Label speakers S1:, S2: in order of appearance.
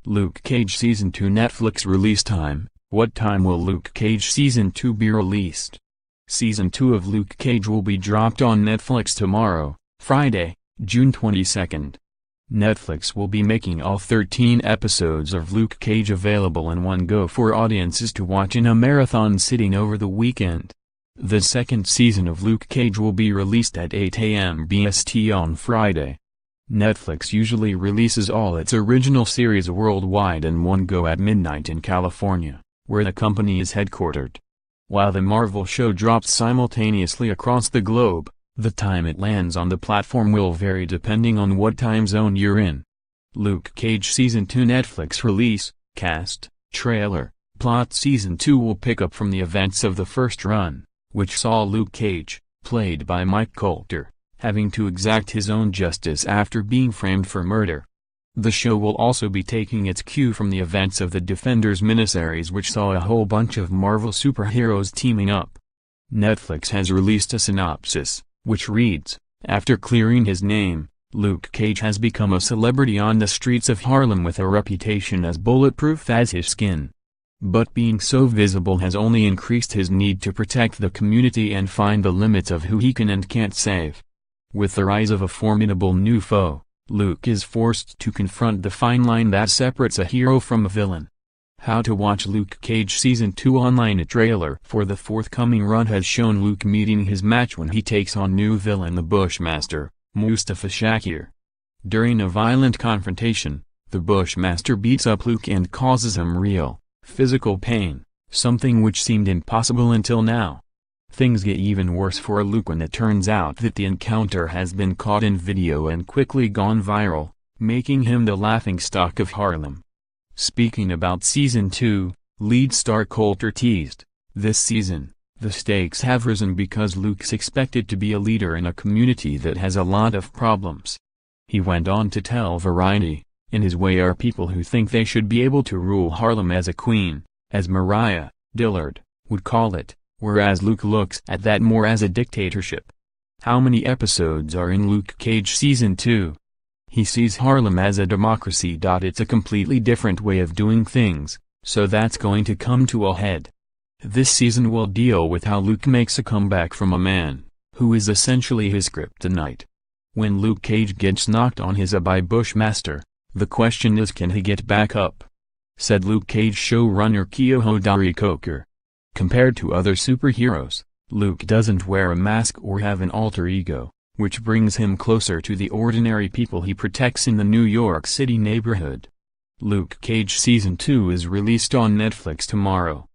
S1: Luke Cage Season 2 Netflix release time. What time will Luke Cage Season 2 be released? Season 2 of Luke Cage will be dropped on Netflix tomorrow, Friday, June 22nd. Netflix will be making all 13 episodes of Luke Cage available in one go for audiences to watch in a marathon sitting over the weekend. The second season of Luke Cage will be released at 8 a.m. BST on Friday. Netflix usually releases all its original series worldwide in one go at midnight in California, where the company is headquartered. While the Marvel show drops simultaneously across the globe, the time it lands on the platform will vary depending on what time zone you're in. Luke Cage Season 2 Netflix release, cast, trailer, plot. Season 2 will pick up from the events of the first run, which saw Luke Cage, played by Mike Colter, having to exact his own justice after being framed for murder. The show will also be taking its cue from the events of the Defenders miniseries, which saw a whole bunch of Marvel superheroes teaming up. Netflix has released a synopsis, which reads, "After clearing his name, Luke Cage has become a celebrity on the streets of Harlem with a reputation as bulletproof as his skin. But being so visible has only increased his need to protect the community and find the limits of who he can and can't save. With the rise of a formidable new foe, Luke is forced to confront the fine line that separates a hero from a villain." How to watch Luke Cage Season 2 online. A trailer for the forthcoming run has shown Luke meeting his match when he takes on new villain the Bushmaster, Mustafa Shakir. During a violent confrontation, the Bushmaster beats up Luke and causes him real, physical pain, something which seemed impossible until now. Things get even worse for Luke when it turns out that the encounter has been caught in video and quickly gone viral, making him the laughingstock of Harlem. Speaking about Season 2, lead star Colter teased, "This season, the stakes have risen because Luke's expected to be a leader in a community that has a lot of problems." He went on to tell Variety, "In his way are people who think they should be able to rule Harlem as a queen, as Mariah Dillard would call it, whereas Luke looks at that more as a dictatorship." How many episodes are in Luke Cage Season 2? He sees Harlem as a democracy. It's a completely different way of doing things, so that's going to come to a head. This season will deal with how Luke makes a comeback from a man who is essentially his kryptonite. When Luke Cage gets knocked on his eye by Bushmaster, the question is, can he get back up? Said Luke Cage showrunner Kyohodari Coker. Compared to other superheroes, Luke doesn't wear a mask or have an alter ego, which brings him closer to the ordinary people he protects in the New York City neighborhood. Luke Cage Season 2 is released on Netflix tomorrow,